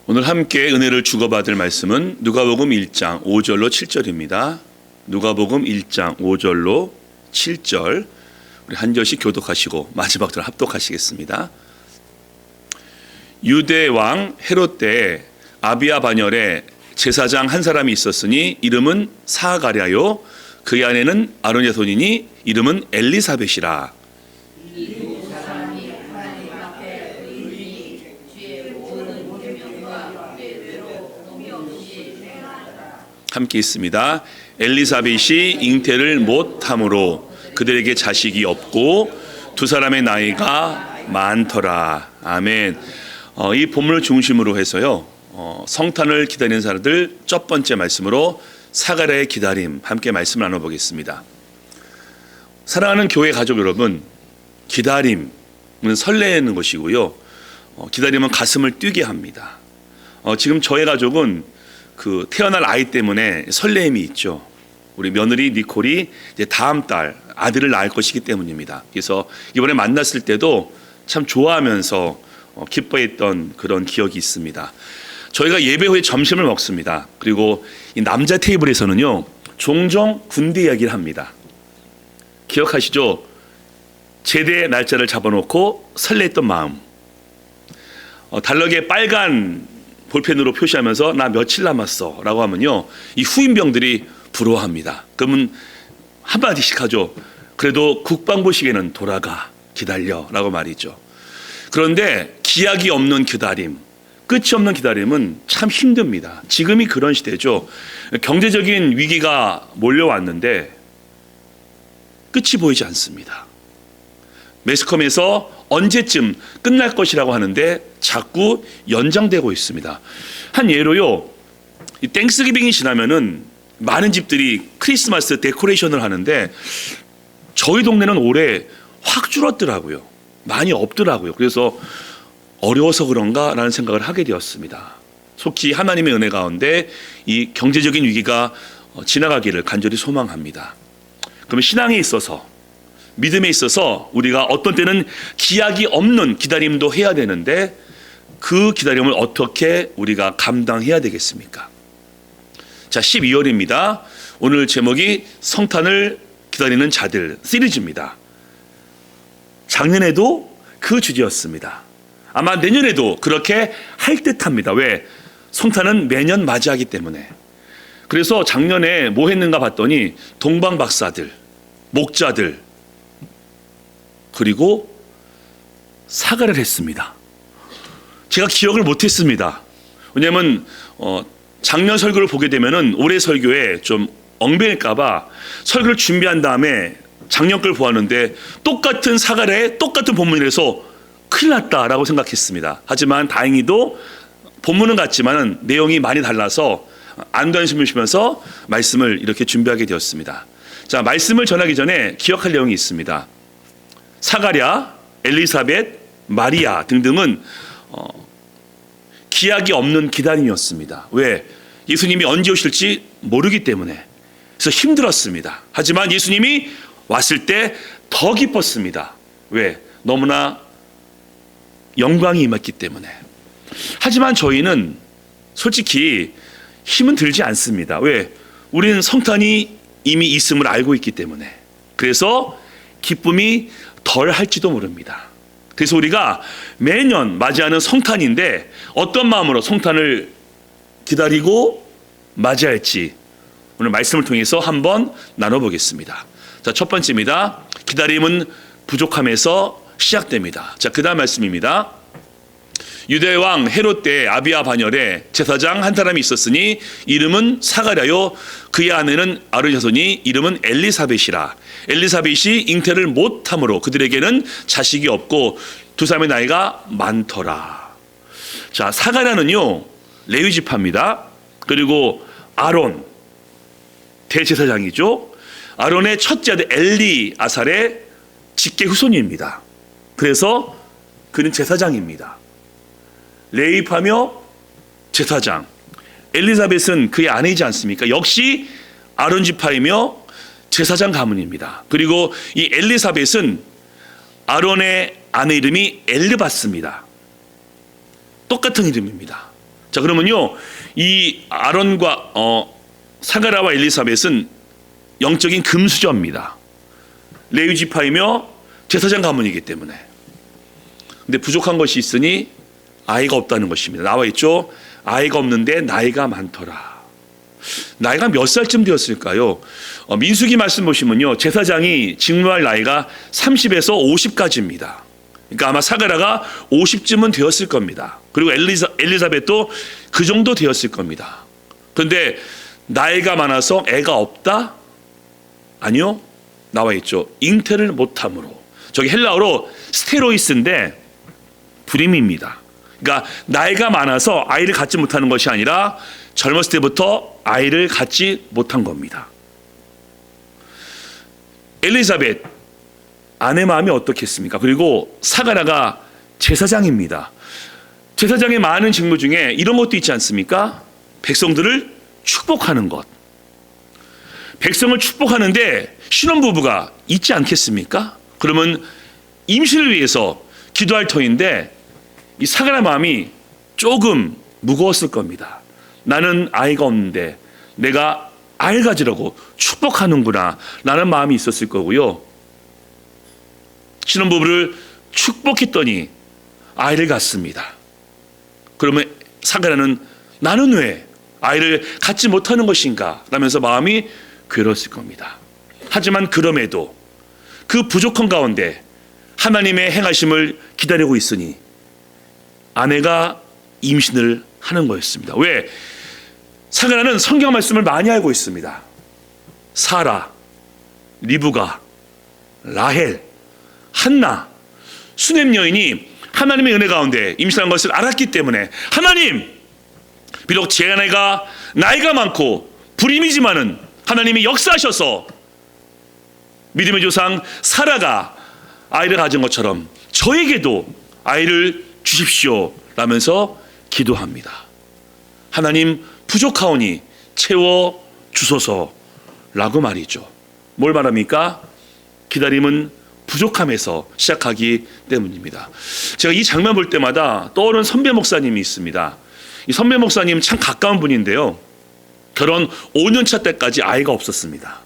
오늘 함께 은혜를 주고받을 말씀은 누가복음 1장 5절로 7절입니다. 누가복음 1장 5절로 7절 우리 한 절씩 교독하시고 마지막 절 합독하시겠습니다. 유대 왕 헤롯 때에 아비야 반열에 제사장 한 사람이 있었으니 이름은 사가랴요 그의 아내는 아론의 손이니 이름은 엘리사벳이라. 함께 있습니다. 엘리사벳이 잉태를 못함으로 그들에게 자식이 없고 두 사람의 나이가 많더라. 아멘. 이 본문을 중심으로 해서요, 성탄을 기다리는 사람들 첫 번째 말씀으로 사가랴의 기다림 함께 말씀을 나눠보겠습니다. 사랑하는 교회 가족 여러분, 기다림은 설레는 것이고요, 기다림은 가슴을 뛰게 합니다. 지금 저의 가족은 그 태어날 아이 때문에 설레임이 있죠. 우리 며느리 니콜이 이제 다음 달 아들을 낳을 것이기 때문입니다. 그래서 이번에 만났을 때도 참 좋아하면서 기뻐했던 그런 기억이 있습니다. 저희가 예배 후에 점심을 먹습니다. 그리고 이 남자 테이블에서는요, 종종 군대 이야기를 합니다. 기억하시죠? 제대 날짜를 잡아놓고 설렜던 마음. 달력에 빨간 볼펜으로 표시하면서 나 며칠 남았어 라고 하면요, 이 후임병들이 부러워합니다. 그러면 한마디씩 하죠. 그래도 국방부 시계는 돌아가, 기다려 라고 말이죠. 그런데 기약이 없는 기다림, 끝이 없는 기다림은 참 힘듭니다. 지금이 그런 시대죠. 경제적인 위기가 몰려왔는데 끝이 보이지 않습니다. 매스컴에서 언제쯤 끝날 것이라고 하는데 자꾸 연장되고 있습니다. 한 예로요, 이 땡스기빙이 지나면은 많은 집들이 크리스마스 데코레이션을 하는데 저희 동네는 올해 확 줄었더라고요. 많이 없더라고요. 그래서 어려워서 그런가 라는 생각을 하게 되었습니다. 속히 하나님의 은혜 가운데 이 경제적인 위기가 지나가기를 간절히 소망합니다. 그럼 신앙에 있어서, 믿음에 있어서 우리가 어떤 때는 기약이 없는 기다림도 해야 되는데 그 기다림을 어떻게 우리가 감당해야 되겠습니까? 자, 12월입니다. 오늘 제목이 성탄을 기다리는 자들 시리즈입니다. 작년에도 그 주제였습니다. 아마 내년에도 그렇게 할 듯합니다. 왜? 성탄은 매년 맞이하기 때문에. 그래서 작년에 뭐 했는가 봤더니 동방 박사들, 목자들, 그리고 사과를 했습니다. 제가 기억을 못했습니다. 왜냐하면 작년 설교를 보게 되면은 올해 설교에 좀 엉뚱할까봐 설교를 준비한 다음에 작년 걸 보았는데 똑같은 사과에 똑같은 본문이라서 큰일 났다라고 생각했습니다. 하지만 다행히도 본문은 같지만 내용이 많이 달라서 안도한숨을 쉬면서 말씀을 이렇게 준비하게 되었습니다. 자, 말씀을 전하기 전에 기억할 내용이 있습니다. 사가랴, 엘리사벳, 마리아 등등은 기약이 없는 기다림이었습니다. 왜? 예수님이 언제 오실지 모르기 때문에. 그래서 힘들었습니다. 하지만 예수님이 왔을 때 더 기뻤습니다. 왜? 너무나 영광이 임했기 때문에. 하지만 저희는 솔직히 힘은 들지 않습니다. 왜? 우리는 성탄이 이미 있음을 알고 있기 때문에. 그래서 기쁨이 덜 할지도 모릅니다. 그래서 우리가 매년 맞이하는 성탄인데 어떤 마음으로 성탄을 기다리고 맞이할지 오늘 말씀을 통해서 한번 나눠보겠습니다. 자, 첫 번째입니다. 기다림은 부족함에서 시작됩니다. 자, 그 다음 말씀입니다. 유대 왕 헤롯 때 아비야 반열에 제사장 한 사람이 있었으니 이름은 사가랴요 그의 아내는 아론의 자손이 이름은 엘리사벳이라. 엘리사벳이 잉태를 못함으로 그들에게는 자식이 없고 두 사람의 나이가 많더라. 자, 사가랴는요 레위 지파입니다. 그리고 아론 대제사장이죠. 아론의 첫째 아들 엘리아살의 직계 후손입니다. 그래서 그는 제사장입니다. 레위파며 제사장. 엘리사벳은 그의 아내이지 않습니까? 역시 아론 지파이며 제사장 가문입니다. 그리고 이 엘리사벳은 아론의 아내 이름이 엘르바스입니다. 똑같은 이름입니다. 자, 그러면요, 이 아론과 사가랴와 엘리사벳은 영적인 금수저입니다. 레위 지파이며 제사장 가문이기 때문에. 근데 부족한 것이 있으니 아이가 없다는 것입니다. 나와 있죠. 아이가 없는데 나이가 많더라. 나이가 몇 살쯤 되었을까요? 민수기 말씀 보시면요, 제사장이 직무할 나이가 30에서 50까지입니다. 그러니까 아마 사가랴가 50쯤은 되었을 겁니다. 그리고 엘리사벳도 그 정도 되었을 겁니다. 그런데 나이가 많아서 애가 없다? 아니요, 나와 있죠. 잉태를 못함으로. 저기 헬라어로 스테로이스인데 불임입니다. 그러니까 나이가 많아서 아이를 갖지 못하는 것이 아니라 젊었을 때부터 아이를 갖지 못한 겁니다. 엘리사벳 아내 마음이 어떻겠습니까? 그리고 사가랴가 제사장입니다. 제사장의 많은 직무 중에 이런 것도 있지 않습니까? 백성들을 축복하는 것. 백성을 축복하는데 신혼부부가 있지 않겠습니까? 그러면 임신을 위해서 기도할 터인데 이 사가랴 마음이 조금 무거웠을 겁니다. 나는 아이가 없는데 내가 아이를 가지라고 축복하는구나 라는 마음이 있었을 거고요. 신혼부부를 축복했더니 아이를 갖습니다. 그러면 사가랴는 나는 왜 아이를 갖지 못하는 것인가 라면서 마음이 괴로웠을 겁니다. 하지만 그럼에도 그 부족한 가운데 하나님의 행하심을 기다리고 있으니 아내가 임신을 하는 거였습니다. 왜? 사가랴는 성경 말씀을 많이 알고 있습니다. 사라, 리브가, 라헬, 한나, 수넴 여인이 하나님의 은혜 가운데 임신한 것을 알았기 때문에 하나님, 비록 제 아내가 나이가 많고 불임이지만은 하나님이 역사하셔서 믿음의 조상 사라가 아이를 가진 것처럼 저에게도 아이를 주십시오 라면서 기도합니다. 하나님, 부족하오니 채워 주소서라고 말이죠. 뭘 말합니까? 기다림은 부족함에서 시작하기 때문입니다. 제가 이 장면 볼 때마다 떠오르는 선배 목사님이 있습니다. 이 선배 목사님 참 가까운 분인데요, 결혼 5년 차 때까지 아이가 없었습니다.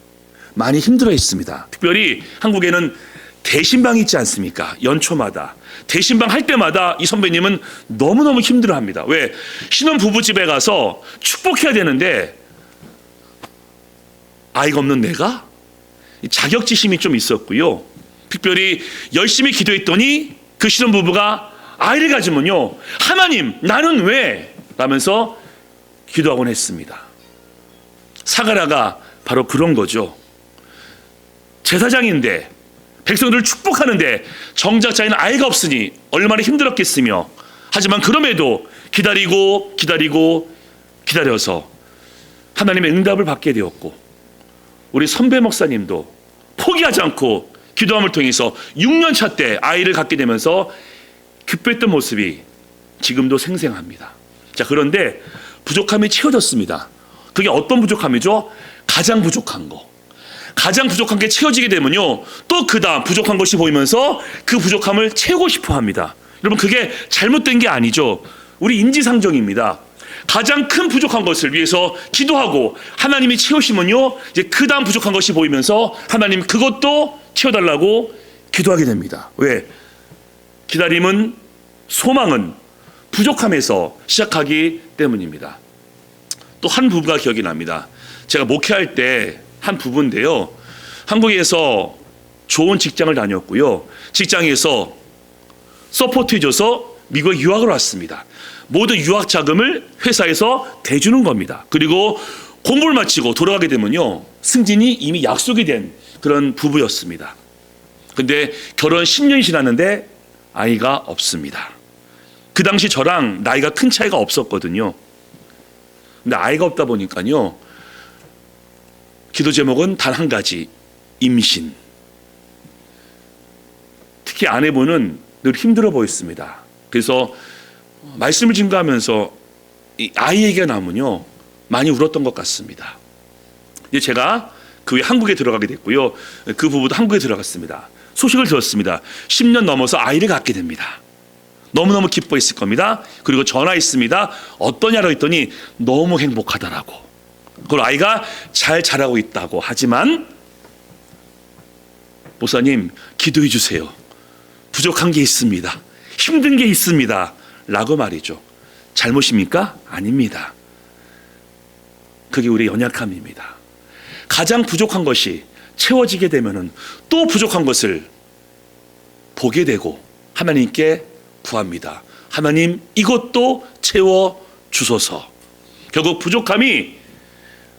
많이 힘들어 했습니다. 특별히 한국에는 대신방이 있지 않습니까? 연초마다 대신방 할 때마다 이 선배님은 너무너무 힘들어합니다. 왜? 신혼부부집에 가서 축복해야 되는데 아이가 없는 내가? 자격지심이 좀 있었고요. 특별히 열심히 기도했더니 그 신혼부부가 아이를 가지면요, 하나님, 나는 왜? 라면서 기도하곤 했습니다. 사가랴가 바로 그런 거죠. 제사장인데 백성들을 축복하는데 정작 자기는 아이가 없으니 얼마나 힘들었겠으며, 하지만 그럼에도 기다려서 하나님의 응답을 받게 되었고, 우리 선배 목사님도 포기하지 않고 기도함을 통해서 6년 차 때 아이를 갖게 되면서 기뻐했던 모습이 지금도 생생합니다. 자, 그런데 부족함이 채워졌습니다. 그게 어떤 부족함이죠? 가장 부족한 거. 가장 부족한 게 채워지게 되면요, 또 그 다음 부족한 것이 보이면서 그 부족함을 채우고 싶어 합니다. 여러분, 그게 잘못된 게 아니죠. 우리 인지상정입니다. 가장 큰 부족한 것을 위해서 기도하고 하나님이 채우시면요, 이제 그 다음 부족한 것이 보이면서 하나님 그것도 채워달라고 기도하게 됩니다. 왜? 기다림은, 소망은 부족함에서 시작하기 때문입니다. 또 한 부부가 기억이 납니다. 제가 목회할 때 한 부부인데요, 한국에서 좋은 직장을 다녔고요, 직장에서 서포트해줘서 미국에 유학을 왔습니다. 모든 유학 자금을 회사에서 대주는 겁니다. 그리고 공부를 마치고 돌아가게 되면요, 승진이 이미 약속이 된 그런 부부였습니다. 근데 결혼 10년이 지났는데 아이가 없습니다. 그 당시 저랑 나이가 큰 차이가 없었거든요. 근데 아이가 없다 보니까요, 기도 제목은 단 한 가지, 임신. 특히 아내분은 늘 힘들어 보였습니다. 그래서 말씀을 증거하면서 이 아이 얘기가 나오면요, 많이 울었던 것 같습니다. 이제 제가 그 후에 한국에 들어가게 됐고요, 그 부부도 한국에 들어갔습니다. 소식을 들었습니다. 10년 넘어서 아이를 갖게 됩니다. 너무너무 기뻐했을 겁니다. 그리고 전화했습니다. 어떠냐고 했더니 너무 행복하다라고. 그리고 아이가 잘 자라고 있다고. 하지만 목사님 기도해 주세요. 부족한 게 있습니다. 힘든 게 있습니다. 라고 말이죠. 잘못입니까? 아닙니다. 그게 우리의 연약함입니다. 가장 부족한 것이 채워지게 되면은 또 부족한 것을 보게 되고 하나님께 구합니다. 하나님 이것도 채워 주소서. 결국 부족함이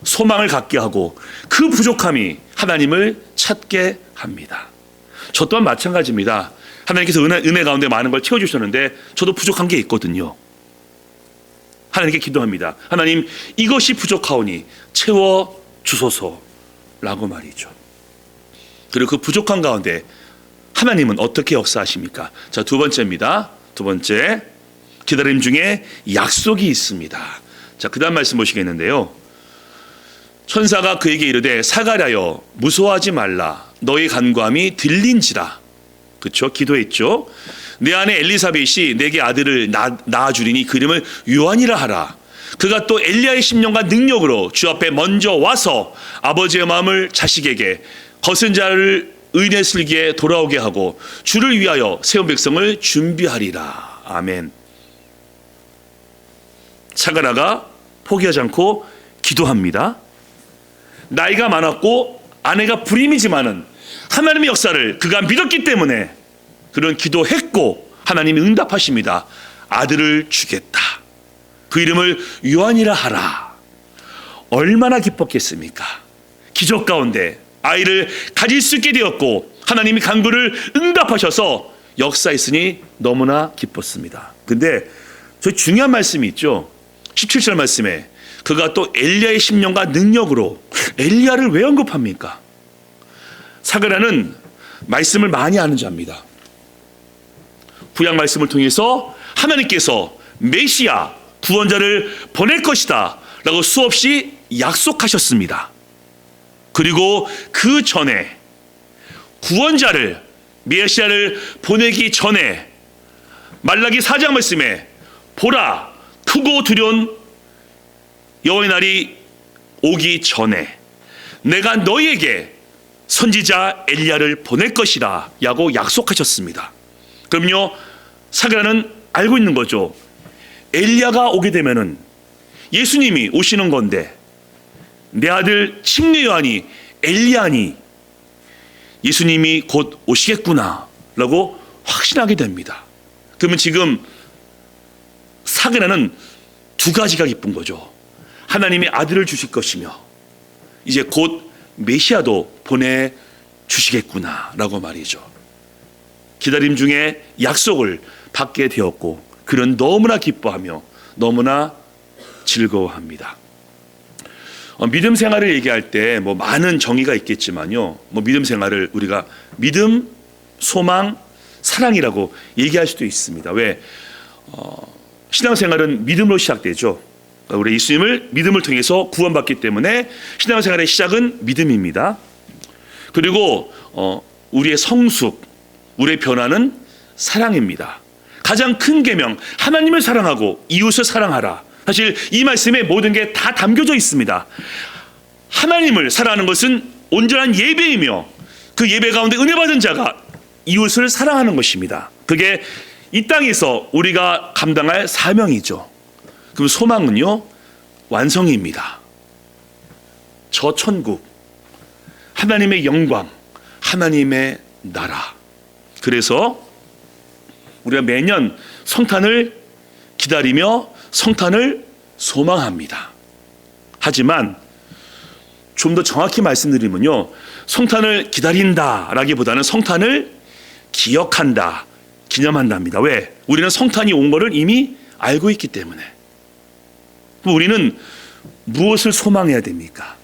소망을 갖게 하고 그 부족함이 하나님을 찾게 합니다. 저 또한 마찬가지입니다. 하나님께서 은혜 가운데 많은 걸 채워주셨는데 저도 부족한 게 있거든요. 하나님께 기도합니다. 하나님 이것이 부족하오니 채워주소서라고 말이죠. 그리고 그 부족한 가운데 하나님은 어떻게 역사하십니까? 자, 두 번째입니다. 두 번째, 기다림 중에 약속이 있습니다. 자, 그 다음 말씀 보시겠는데요. 천사가 그에게 이르되 사가랴여 무서워하지 말라. 너의 간구함이 들린지라. 그렇죠? 기도했죠. 내 아내 엘리사벳이 내게 아들을 낳아주리니 그 이름을 요한이라 하라. 그가 또 엘리야의 심령과 능력으로 주 앞에 먼저 와서 아버지의 마음을 자식에게 거센 자를 의인의 슬기에 돌아오게 하고 주를 위하여 세운 백성을 준비하리라. 아멘. 사가랴가 포기하지 않고 기도합니다. 나이가 많았고 아내가 불임이지만은 하나님의 역사를 그가 믿었기 때문에 그런 기도했고 하나님이 응답하십니다. 아들을 주겠다. 그 이름을 요한이라 하라. 얼마나 기뻤겠습니까? 기적 가운데 아이를 가질 수 있게 되었고 하나님이 간구를 응답하셔서 역사했으니 너무나 기뻤습니다. 근데 저 중요한 말씀이 있죠. 17절 말씀에 그가 또 엘리야의 심령과 능력으로. 엘리야를 왜 언급합니까? 사가랴는 말씀을 많이 아는 자입니다. 구약 말씀을 통해서 하나님께서 메시아 구원자를 보낼 것이다 라고 수없이 약속하셨습니다. 그리고 그 전에 구원자를 메시아를 보내기 전에 말라기 4장 말씀에 보라 크고 두려운 여호와의 날이 오기 전에 내가 너희에게 선지자 엘리야를 보낼 것이라 라고 약속하셨습니다. 그럼요, 사가랴는 알고 있는 거죠. 엘리야가 오게 되면은 예수님이 오시는 건데 내 아들 침례 요한이 엘리야니 예수님이 곧 오시겠구나 라고 확신하게 됩니다. 그러면 지금 사가랴는 두 가지가 기쁜 거죠. 하나님이 아들을 주실 것이며 이제 곧 메시아도 보내주시겠구나 라고 말이죠. 기다림 중에 약속을 받게 되었고 그는 너무나 기뻐하며 너무나 즐거워합니다. 믿음 생활을 얘기할 때 뭐 많은 정의가 있겠지만요. 뭐 믿음 생활을 우리가 믿음, 소망, 사랑이라고 얘기할 수도 있습니다. 왜? 신앙생활은 믿음으로 시작되죠. 우리 예수님을 믿음을 통해서 구원받기 때문에 신앙생활의 시작은 믿음입니다. 그리고 우리의 성숙, 우리의 변화는 사랑입니다. 가장 큰 계명, 하나님을 사랑하고 이웃을 사랑하라. 사실 이 말씀에 모든 게 다 담겨져 있습니다. 하나님을 사랑하는 것은 온전한 예배이며 그 예배 가운데 은혜 받은 자가 이웃을 사랑하는 것입니다. 그게 이 땅에서 우리가 감당할 사명이죠. 그럼 소망은요, 완성입니다. 저 천국, 하나님의 영광, 하나님의 나라. 그래서 우리가 매년 성탄을 기다리며 성탄을 소망합니다. 하지만 좀 더 정확히 말씀드리면요, 성탄을 기다린다라기보다는 성탄을 기억한다, 기념한답니다. 왜? 우리는 성탄이 온 거를 이미 알고 있기 때문에. 우리는 무엇을 소망해야 됩니까?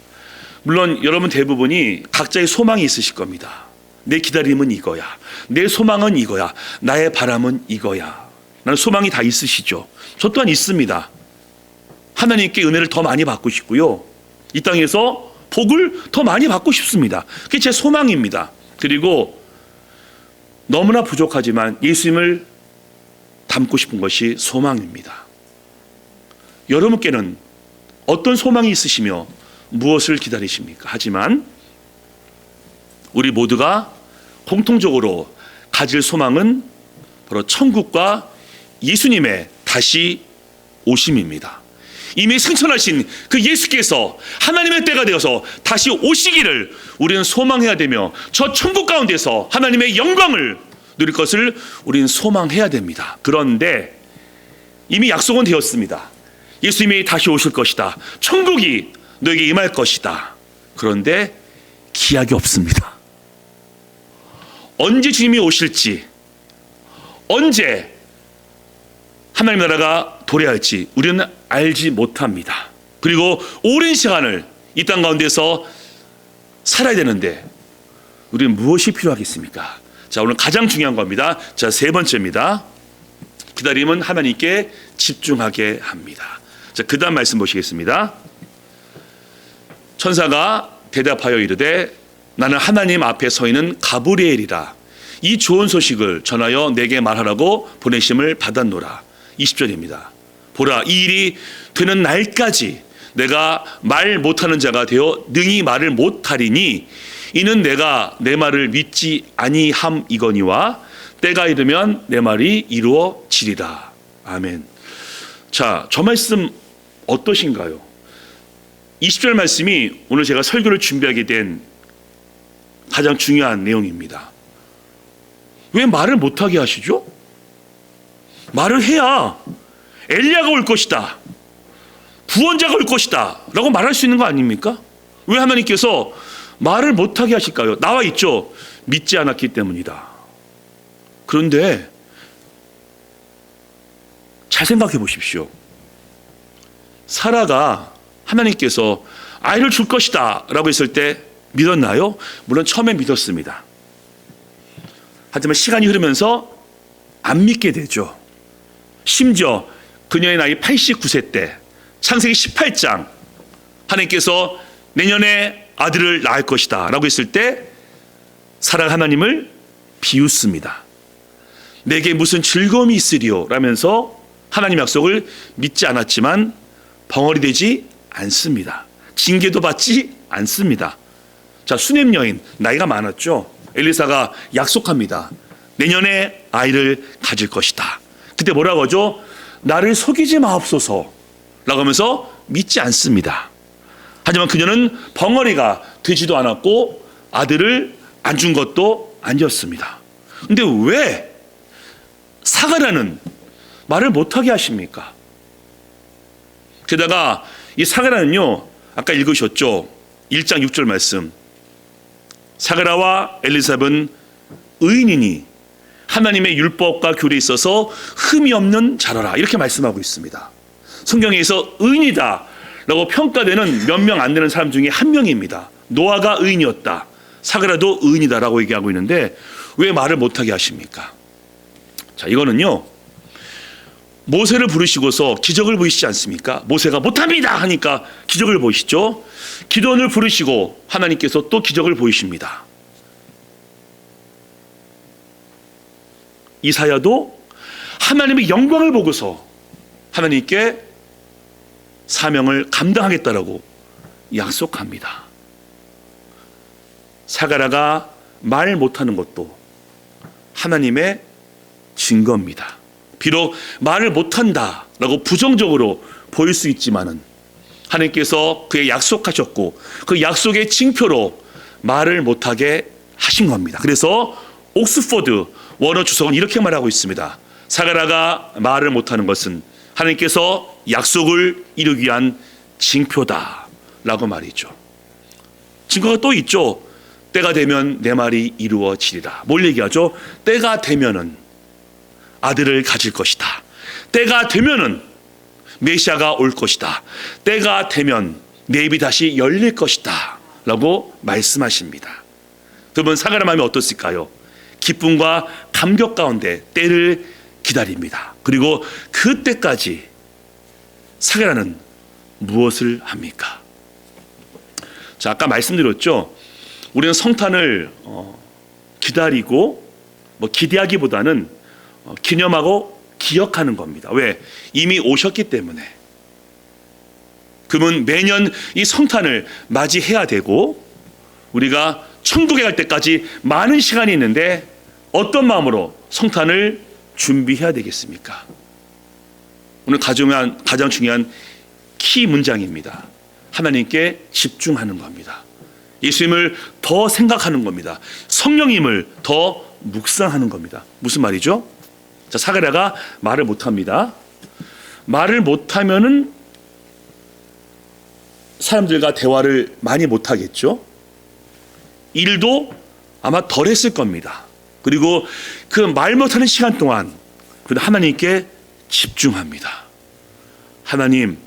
물론 여러분 대부분이 각자의 소망이 있으실 겁니다. 내 기다림은 이거야. 내 소망은 이거야. 나의 바람은 이거야. 나는 소망이 다 있으시죠. 저 또한 있습니다. 하나님께 은혜를 더 많이 받고 싶고요. 이 땅에서 복을 더 많이 받고 싶습니다. 그게 제 소망입니다. 그리고 너무나 부족하지만 예수님을 담고 싶은 것이 소망입니다. 여러분께는 어떤 소망이 있으시며 무엇을 기다리십니까? 하지만 우리 모두가 공통적으로 가질 소망은 바로 천국과 예수님의 다시 오심입니다. 이미 승천하신 그 예수께서 하나님의 때가 되어서 다시 오시기를 우리는 소망해야 되며 저 천국 가운데서 하나님의 영광을 누릴 것을 우리는 소망해야 됩니다. 그런데 이미 약속은 되었습니다. 예수님이 다시 오실 것이다. 천국이 너에게 임할 것이다. 그런데 기약이 없습니다. 언제 주님이 오실지, 언제 하나님 나라가 도래할지 우리는 알지 못합니다. 그리고 오랜 시간을 이 땅 가운데서 살아야 되는데 우리는 무엇이 필요하겠습니까? 자, 오늘 가장 중요한 겁니다. 자, 세 번째입니다. 기다림은 하나님께 집중하게 합니다. 자, 그 다음 말씀 보시겠습니다. 천사가 대답하여 이르되 나는 하나님 앞에 서 있는 가브리엘이라. 이 좋은 소식을 전하여 내게 말하라고 보내심을 받았노라. 20절입니다. 보라, 이 일이 되는 날까지 내가 말 못하는 자가 되어 능히 말을 못하리니 이는 내가 내 말을 믿지 아니함이거니와 때가 이르면 내 말이 이루어지리라. 아멘. 자, 저 말씀 어떠신가요? 20절 말씀이 오늘 제가 설교를 준비하게 된 가장 중요한 내용입니다. 왜 말을 못하게 하시죠? 말을 해야 엘리야가 올 것이다, 구원자가 올 것이다 라고 말할 수 있는 거 아닙니까? 왜 하나님께서 말을 못하게 하실까요? 나와 있죠. 믿지 않았기 때문이다. 그런데 잘 생각해 보십시오. 사라가 하나님께서 아이를 줄 것이다 라고 했을 때 믿었나요? 물론 처음에 믿었습니다. 하지만 시간이 흐르면서 안 믿게 되죠. 심지어 그녀의 나이 89세 때 창세기 18장 하나님께서 내년에 아들을 낳을 것이다 라고 했을 때 사라가 하나님을 비웃습니다. 내게 무슨 즐거움이 있으리요 라면서 하나님 약속을 믿지 않았지만 벙어리 되지 않습니다. 징계도 받지 않습니다. 자, 수냄 여인 나이가 많았죠. 엘리사가 약속합니다. 내년에 아이를 가질 것이다. 그때 뭐라고 하죠? 나를 속이지 마옵소서 라고 하면서 믿지 않습니다. 하지만 그녀는 벙어리가 되지도 않았고 아들을 안 준 것도 아니었습니다. 근데 왜 사가랴는 말을 못하게 하십니까? 게다가 이 사가랴는요, 아까 읽으셨죠? 1장 6절 말씀. 사가랴와 엘리사벳은 의인이니 하나님의 율법과 규례에 있어서 흠이 없는 자라라 이렇게 말씀하고 있습니다. 성경에서 의인이다 라고 평가되는 몇 명 안 되는 사람 중에 한 명입니다. 노아가 의인이었다, 사가랴도 의인이다 라고 얘기하고 있는데 왜 말을 못하게 하십니까? 자, 이거는요, 모세를 부르시고서 기적을 보이시지 않습니까? 모세가 못합니다 하니까 기적을 보이시죠. 기도원을 부르시고 하나님께서 또 기적을 보이십니다. 이사야도 하나님의 영광을 보고서 하나님께 사명을 감당하겠다라고 약속합니다. 사가랴가 말 못하는 것도 하나님의 증거입니다. 비록 말을 못한다라고 부정적으로 보일 수 있지만은 하나님께서 그의 약속하셨고 그 약속의 징표로 말을 못하게 하신 겁니다. 그래서 옥스퍼드 원어 주석은 이렇게 말하고 있습니다. 사가랴가 말을 못하는 것은 하나님께서 약속을 이루기 위한 징표다라고 말이죠. 증거가 또 있죠. 때가 되면 내 말이 이루어지리라. 뭘 얘기하죠? 때가 되면은 아들을 가질 것이다. 때가 되면은 메시아가 올 것이다. 때가 되면 내 입이 다시 열릴 것이다 라고 말씀하십니다. 여러분, 사가랴 마음이 어떻을까요? 기쁨과 감격 가운데 때를 기다립니다. 그리고 그 때까지 사가랴는 무엇을 합니까? 자, 아까 말씀드렸죠. 우리는 성탄을 기다리고 기대하기보다는 기념하고 기억하는 겁니다. 왜? 이미 오셨기 때문에. 그러면 매년 이 성탄을 맞이해야 되고 우리가 천국에 갈 때까지 많은 시간이 있는데 어떤 마음으로 성탄을 준비해야 되겠습니까? 오늘 가장 중요한 키 문장입니다. 하나님께 집중하는 겁니다. 예수님을 더 생각하는 겁니다. 성령님을 더 묵상하는 겁니다. 무슨 말이죠? 자, 사가랴가 말을 못합니다. 말을 못하면은 사람들과 대화를 많이 못하겠죠. 일도 아마 덜 했을 겁니다. 그리고 그 말 못하는 시간 동안 하나님께 집중합니다. 하나님,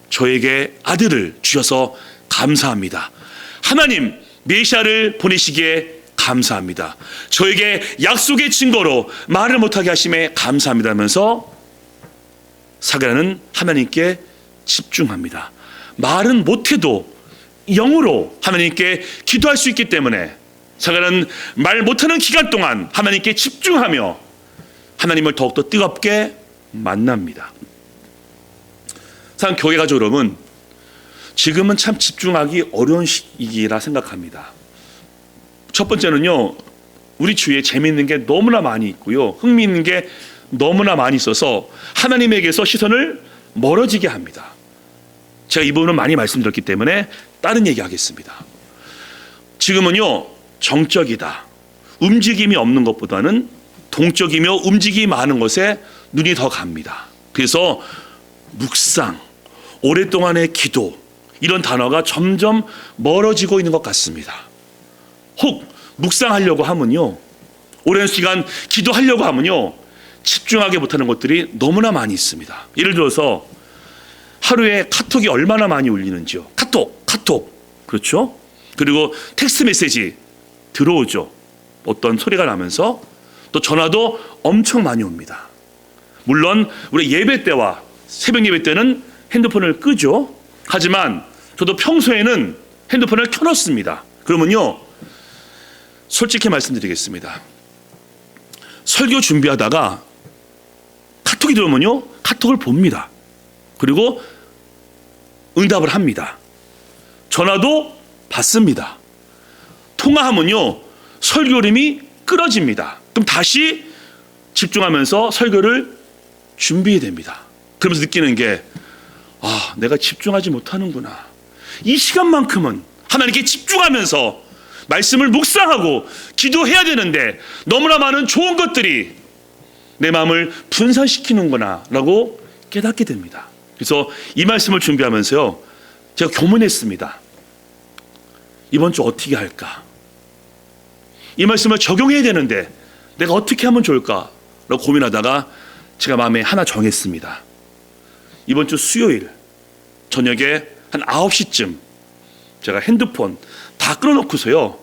저에게 아들을 주셔서 감사합니다. 하나님, 메시아를 보내시기에 감사합니다. 저에게 약속의 증거로 말을 못하게 하심에 감사합니다 하면서 사가랴는 하나님께 집중합니다. 말은 못해도 영으로 하나님께 기도할 수 있기 때문에 사가랴는 말 못하는 기간 동안 하나님께 집중하며 하나님을 더욱더 뜨겁게 만납니다. 사람 교회 가족 여러분, 지금은 참 집중하기 어려운 시기라 생각합니다. 첫 번째는요, 우리 주위에 재미있는 게 너무나 많이 있고요, 흥미있는 게 너무나 많이 있어서 하나님에게서 시선을 멀어지게 합니다. 제가 이 부분은 많이 말씀드렸기 때문에 다른 얘기하겠습니다. 지금은요, 정적이다, 움직임이 없는 것보다는 동적이며 움직임이 많은 것에 눈이 더 갑니다. 그래서 묵상, 오랫동안의 기도, 이런 단어가 점점 멀어지고 있는 것 같습니다. 혹 묵상하려고 하면요, 오랜 시간 기도하려고 하면요, 집중하게 못하는 것들이 너무나 많이 있습니다. 예를 들어서 하루에 카톡이 얼마나 많이 울리는지요. 카톡, 그렇죠? 그리고 텍스트 메시지 들어오죠. 어떤 소리가 나면서 또 전화도 엄청 많이 옵니다. 물론 우리 예배 때와 새벽 예배 때는 핸드폰을 끄죠. 하지만 저도 평소에는 핸드폰을 켜놓습니다. 그러면요, 솔직히 말씀드리겠습니다. 설교 준비하다가 카톡이 들어오면요, 카톡을 봅니다. 그리고 응답을 합니다. 전화도 받습니다. 통화하면요, 설교림이 끊어집니다. 그럼 다시 집중하면서 설교를 준비해야 됩니다. 그러면서 느끼는 게, 내가 집중하지 못하는구나. 이 시간만큼은 하나님께 집중하면서 말씀을 묵상하고 기도해야 되는데 너무나 많은 좋은 것들이 내 마음을 분산시키는구나 라고 깨닫게 됩니다. 그래서 이 말씀을 준비하면서요, 제가 고민했습니다. 이번 주 어떻게 할까? 이 말씀을 적용해야 되는데 내가 어떻게 하면 좋을까? 라고 고민하다가 제가 마음에 하나 정했습니다. 이번 주 수요일 저녁에 한 9시쯤 제가 핸드폰 다 끌어놓고서요,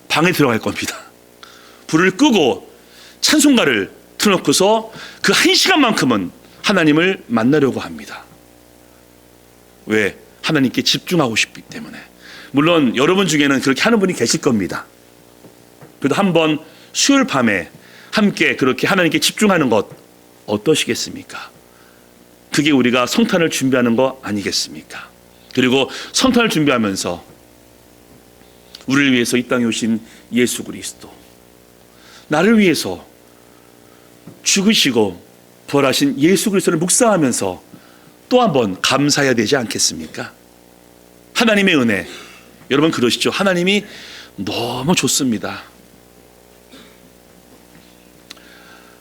방에 들어갈 겁니다. 불을 끄고 찬송가를 틀어놓고서 그 1시간만큼은 하나님을 만나려고 합니다. 왜? 하나님께 집중하고 싶기 때문에. 물론 여러분 중에는 그렇게 하는 분이 계실 겁니다. 그래도 한번 수요일 밤에 함께 그렇게 하나님께 집중하는 것 어떠시겠습니까? 그게 우리가 성탄을 준비하는 거 아니겠습니까? 그리고 성탄을 준비하면서 우리를 위해서 이 땅에 오신 예수 그리스도, 나를 위해서 죽으시고 부활하신 예수 그리스도를 묵상하면서 또 한번 감사해야 되지 않겠습니까? 하나님의 은혜, 여러분 그러시죠? 하나님이 너무 좋습니다.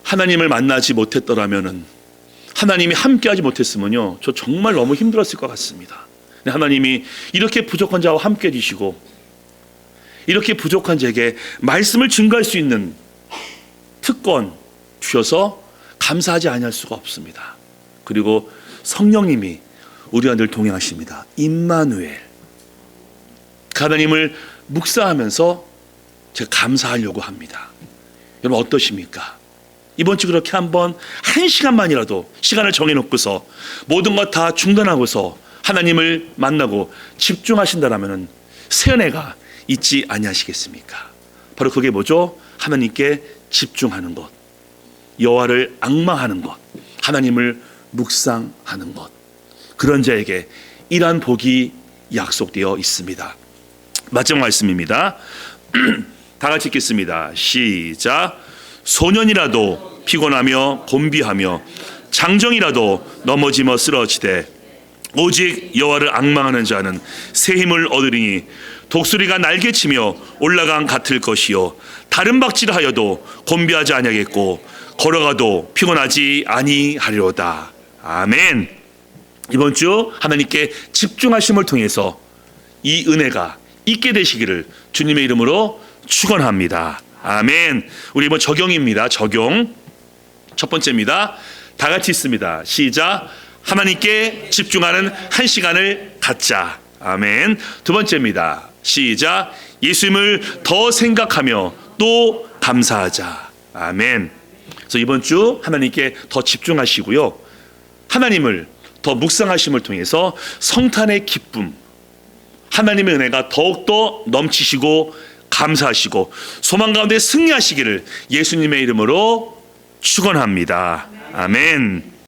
하나님을 만나지 못했더라면은, 하나님이 함께하지 못했으면요, 저 정말 너무 힘들었을 것 같습니다. 하나님이 이렇게 부족한 자와 함께 해주시고 이렇게 부족한 자에게 말씀을 증거할 수 있는 특권 주셔서 감사하지 아니할 수가 없습니다. 그리고 성령님이 우리와 늘 동행하십니다. 임마누엘. 그 하나님을 묵상하면서 제가 감사하려고 합니다. 여러분 어떠십니까? 이번 주 그렇게 한번 1시간만이라도 시간을 정해놓고서 모든 것 다 중단하고서 하나님을 만나고 집중하신다라면 새 은혜가 있지 아니하시겠습니까? 바로 그게 뭐죠? 하나님께 집중하는 것. 여호와를 앙망하는 것, 하나님을 묵상하는 것, 그런 자에게 이러한 복이 약속되어 있습니다. 마지막 말씀입니다. 다 같이 읽겠습니다. 시작. 소년이라도 피곤하며 곤비하며 장정이라도 넘어지며 쓰러지되 오직 여호와를 앙망하는 자는 새 힘을 얻으리니 독수리가 날개치며 올라간 같을 것이요 다른 박질하여도 곤비하지 아니하겠고 걸어가도 피곤하지 아니하리로다. 아멘. 이번 주 하나님께 집중하심을 통해서 이 은혜가 있게 되시기를 주님의 이름으로 축원합니다. 아멘. 우리 이번 적용입니다. 적용. 첫 번째입니다. 다 같이 있습니다. 시작. 하나님께 집중하는 한 시간을 갖자. 아멘. 두 번째입니다. 시작. 예수님을 더 생각하며 또 감사하자. 아멘. 그래서 이번 주 하나님께 더 집중하시고요. 하나님을 더 묵상하심을 통해서 성탄의 기쁨, 하나님의 은혜가 더욱더 넘치시고 감사하시고 소망 가운데 승리하시기를 예수님의 이름으로 축원합니다. 아멘.